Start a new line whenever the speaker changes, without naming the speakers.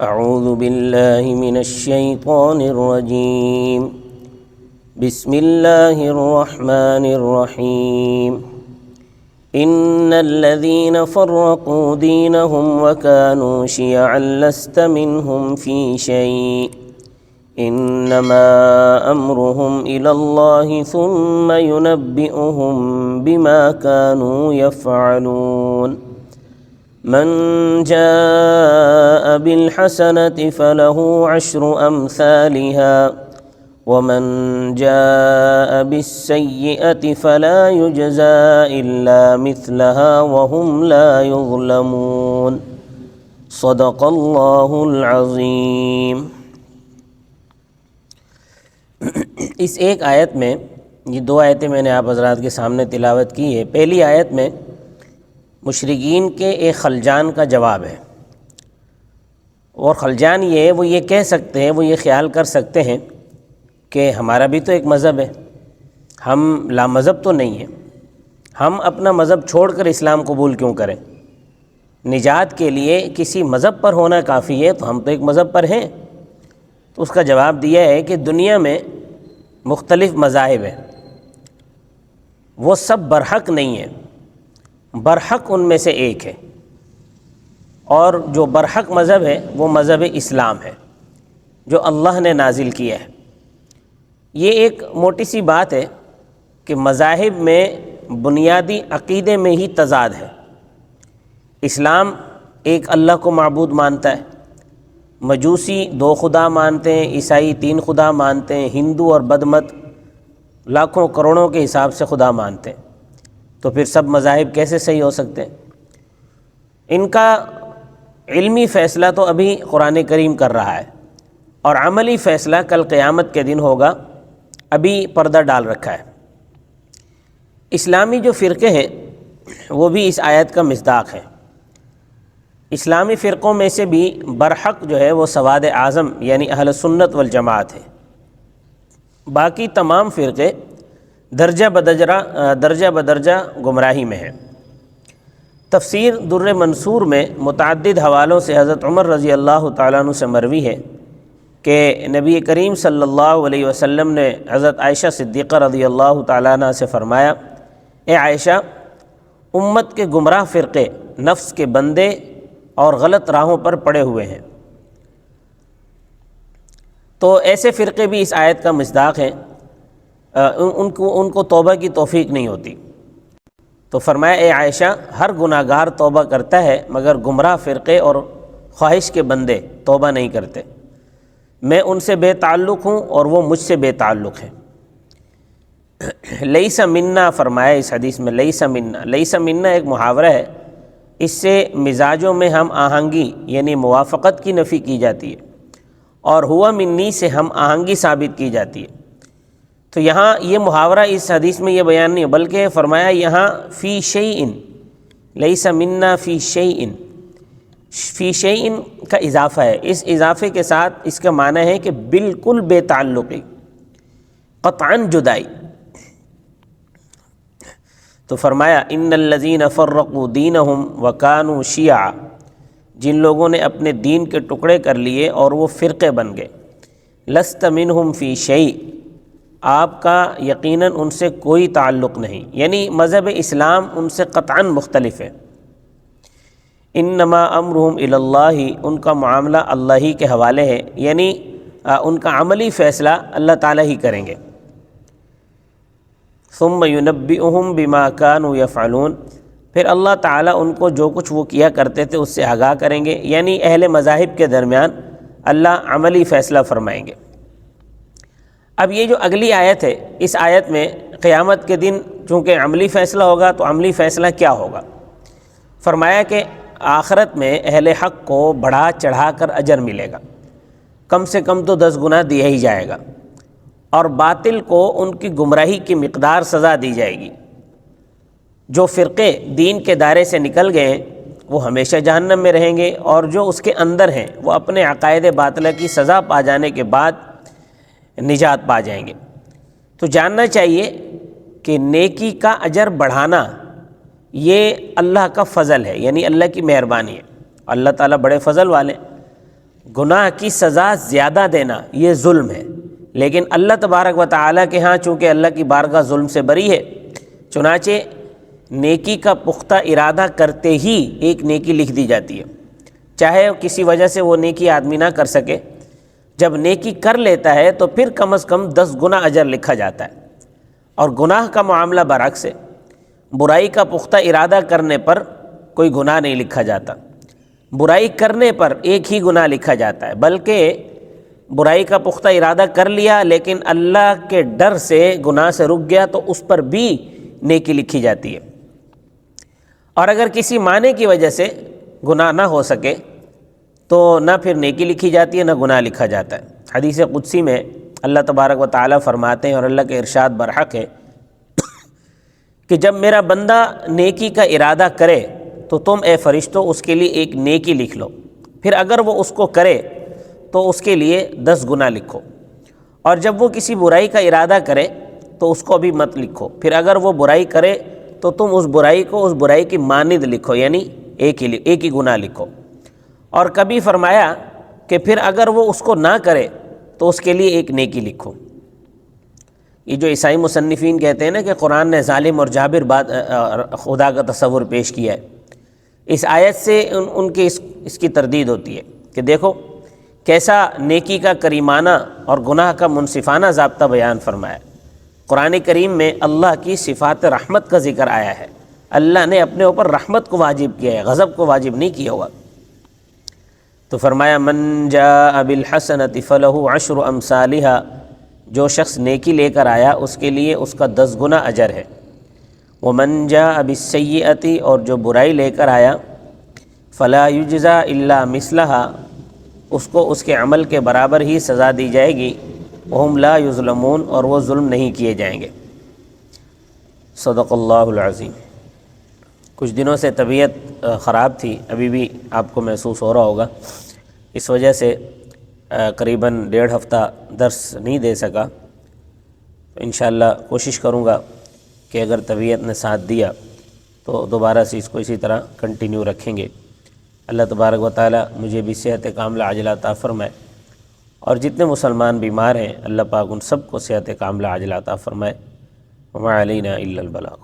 اعوذ باللہ من الشیطان الرجیم بسم اللہ الرحمن الرحیم ان الذین فرقوا دینہم وکانوا شیعا لست منہم فی شیء انما امرهم الی اللہ ثم ینبئهم بما كانوا یفعلون من جاء بالحسنة فله عشر أمثالها ومن جاء بالسيئة فلا يجزى إلا مثلها وهم لا يظلمون صدق الله العظيم۔ اس ایک آیت میں، یہ دو آیتیں میں نے آپ حضرات کے سامنے تلاوت کی ہے۔ پہلی آیت میں مشرکین کے ایک خلجان کا جواب ہے، اور خلجان وہ یہ کہہ سکتے ہیں، وہ یہ خیال کر سکتے ہیں کہ ہمارا بھی تو ایک مذہب ہے، ہم لا مذہب تو نہیں ہیں، ہم اپنا مذہب چھوڑ کر اسلام قبول کیوں کریں؟ نجات کے لیے کسی مذہب پر ہونا کافی ہے، تو ہم تو ایک مذہب پر ہیں۔ تو اس کا جواب دیا ہے کہ دنیا میں مختلف مذاہب ہیں، وہ سب برحق نہیں ہیں، برحق ان میں سے ایک ہے، اور جو برحق مذہب ہے وہ مذہب اسلام ہے جو اللہ نے نازل کیا ہے۔ یہ ایک موٹی سی بات ہے کہ مذاہب میں بنیادی عقیدے میں ہی تضاد ہے۔ اسلام ایک اللہ کو معبود مانتا ہے، مجوسی دو خدا مانتے ہیں، عیسائی تین خدا مانتے ہیں، ہندو اور بدمت لاکھوں کروڑوں کے حساب سے خدا مانتے ہیں۔ تو پھر سب مذاہب کیسے صحیح ہو سکتے ہیں؟ ان کا علمی فیصلہ تو ابھی قرآن کریم کر رہا ہے، اور عملی فیصلہ کل قیامت کے دن ہوگا، ابھی پردہ ڈال رکھا ہے۔ اسلامی جو فرقے ہیں وہ بھی اس آیت کا مصداق ہے۔ اسلامی فرقوں میں سے بھی برحق جو ہے وہ سواد اعظم یعنی اہل سنت والجماعت ہے۔ باقی تمام فرقے درجہ بدرجہ گمراہی میں ہیں۔ تفسیر در منصور میں متعدد حوالوں سے حضرت عمر رضی اللہ تعالیٰ عنہ سے مروی ہے کہ نبی کریم صلی اللہ علیہ وسلم نے حضرت عائشہ صدیقہ رضی اللہ تعالیٰ عنہ سے فرمایا، اے عائشہ، امت کے گمراہ فرقے نفس کے بندے اور غلط راہوں پر پڑے ہوئے ہیں۔ تو ایسے فرقے بھی اس آیت کا مصداق ہیں، ان کو توبہ کی توفیق نہیں ہوتی۔ تو فرمایا، اے عائشہ، ہر گناہ گار توبہ کرتا ہے مگر گمراہ فرقے اور خواہش کے بندے توبہ نہیں کرتے۔ میں ان سے بے تعلق ہوں اور وہ مجھ سے بے تعلق ہیں۔ لیس منا فرمایا اس حدیث میں، لیس منا ایک محاورہ ہے، اس سے مزاجوں میں ہم آہنگی یعنی موافقت کی نفی کی جاتی ہے، اور ہوا منی سے ہم آہنگی ثابت کی جاتی ہے۔ تو یہاں یہ محاورہ اس حدیث میں یہ بیان نہیں ہے، بلکہ فرمایا یہاں فی شیئن، لیس منا فی شیئن، فی شیئن کا اضافہ ہے۔ اس اضافے کے ساتھ اس کا معنی ہے کہ بالکل بے تعلقی، قطعاً جدائی۔ تو فرمایا ان الذین فرقوا دینہم وکانوا شیعا، جن لوگوں نے اپنے دین کے ٹکڑے کر لیے اور وہ فرقے بن گئے، لست منہم فی شیء، آپ کا یقیناً ان سے کوئی تعلق نہیں، یعنی مذہب اسلام ان سے قطعاً مختلف ہے۔ انما امرهم الی اللہ، ان کا معاملہ اللہ ہی کے حوالے ہے، یعنی ان کا عملی فیصلہ اللہ تعالیٰ ہی کریں گے۔ ثم ینبئهم بما كانوا یفعلون، پھر اللہ تعالیٰ ان کو جو کچھ وہ کیا کرتے تھے اس سے آگاہ کریں گے، یعنی اہل مذاہب کے درمیان اللہ عملی فیصلہ فرمائیں گے۔ اب یہ جو اگلی آیت ہے، اس آیت میں قیامت کے دن چونکہ عملی فیصلہ ہوگا، تو عملی فیصلہ کیا ہوگا؟ فرمایا کہ آخرت میں اہل حق کو بڑھا چڑھا کر اجر ملے گا، کم سے کم تو 10 گنا دیا ہی جائے گا، اور باطل کو ان کی گمراہی کی مقدار سزا دی جائے گی۔ جو فرقے دین کے دائرے سے نکل گئے ہیں وہ ہمیشہ جہنم میں رہیں گے، اور جو اس کے اندر ہیں وہ اپنے عقائد باطلہ کی سزا پا جانے کے بعد نجات پا جائیں گے۔ تو جاننا چاہیے کہ نیکی کا اجر بڑھانا یہ اللہ کا فضل ہے، یعنی اللہ کی مہربانی ہے۔ اللہ تعالیٰ بڑے فضل والے، گناہ کی سزا زیادہ دینا یہ ظلم ہے، لیکن اللہ تبارک و تعالیٰ کے ہاں چونکہ اللہ کی بارگاہ ظلم سے بری ہے، چنانچہ نیکی کا پختہ ارادہ کرتے ہی ایک نیکی لکھ دی جاتی ہے، چاہے کسی وجہ سے وہ نیکی آدمی نہ کر سکے۔ جب نیکی کر لیتا ہے تو پھر کم از کم 10 گنا اجر لکھا جاتا ہے۔ اور گناہ کا معاملہ برعکس ہے، برائی کا پختہ ارادہ کرنے پر کوئی گناہ نہیں لکھا جاتا، برائی کرنے پر ایک ہی گناہ لکھا جاتا ہے، بلکہ برائی کا پختہ ارادہ کر لیا لیکن اللہ کے ڈر سے گناہ سے رک گیا تو اس پر بھی نیکی لکھی جاتی ہے۔ اور اگر کسی معنی کی وجہ سے گناہ نہ ہو سکے تو نہ پھر نیکی لکھی جاتی ہے نہ گناہ لکھا جاتا ہے۔ حدیث قدسی میں اللہ تبارک و تعالیٰ فرماتے ہیں اور اللہ کے ارشاد برحق ہے کہ جب میرا بندہ نیکی کا ارادہ کرے تو تم اے فرشتوں اس کے لیے ایک نیکی لکھ لو، پھر اگر وہ اس کو کرے تو اس کے لیے 10 گناہ لکھو، اور جب وہ کسی برائی کا ارادہ کرے تو اس کو بھی مت لکھو، پھر اگر وہ برائی کرے تو تم اس برائی کو اس برائی کی مانند لکھو، یعنی ایک ہی گناہ لکھو۔ اور کبھی فرمایا کہ پھر اگر وہ اس کو نہ کرے تو اس کے لیے ایک نیکی لکھو۔ یہ جو عیسائی مصنفین کہتے ہیں نا کہ قرآن نے ظالم اور جابر خدا کا تصور پیش کیا ہے، اس آیت سے ان کی اس کی تردید ہوتی ہے کہ دیکھو کیسا نیکی کا کریمانہ اور گناہ کا منصفانہ ضابطہ بیان فرمایا۔ قرآن کریم میں اللہ کی صفات رحمت کا ذکر آیا ہے، اللہ نے اپنے اوپر رحمت کو واجب کیا ہے، غضب کو واجب نہیں کیا ہوا۔ تو فرمایا من جاء بالحسنۃ فلہ عشر امثالھا، جو شخص نیکی لے کر آیا اس کے لیے اس کا 10 گنا اجر ہے۔ ومن جاء بالسیئۃ، اور جو برائی لے کر آیا فلا یجزا الا مثلھا، اس کو اس کے عمل کے برابر ہی سزا دی جائے گی۔ وہم لا یظلمون، اور وہ ظلم نہیں کیے جائیں گے۔ صدق اللہ العظیم۔ کچھ دنوں سے طبیعت خراب تھی، ابھی بھی آپ کو محسوس ہو رہا ہوگا، اس وجہ سے قریباً 1.5 ہفتہ درس نہیں دے سکا۔ انشاءاللہ کوشش کروں گا کہ اگر طبیعت نے ساتھ دیا تو دوبارہ سے اس کو اسی طرح کنٹینیو رکھیں گے۔ اللہ تبارک و تعالی مجھے بھی صحت کاملہ عاجلہ عطا فرمائے، اور جتنے مسلمان بیمار ہیں اللہ پاک ان سب کو صحت کاملہ عاجلہ عطا فرمائے۔ وما علینا الا البلاغ۔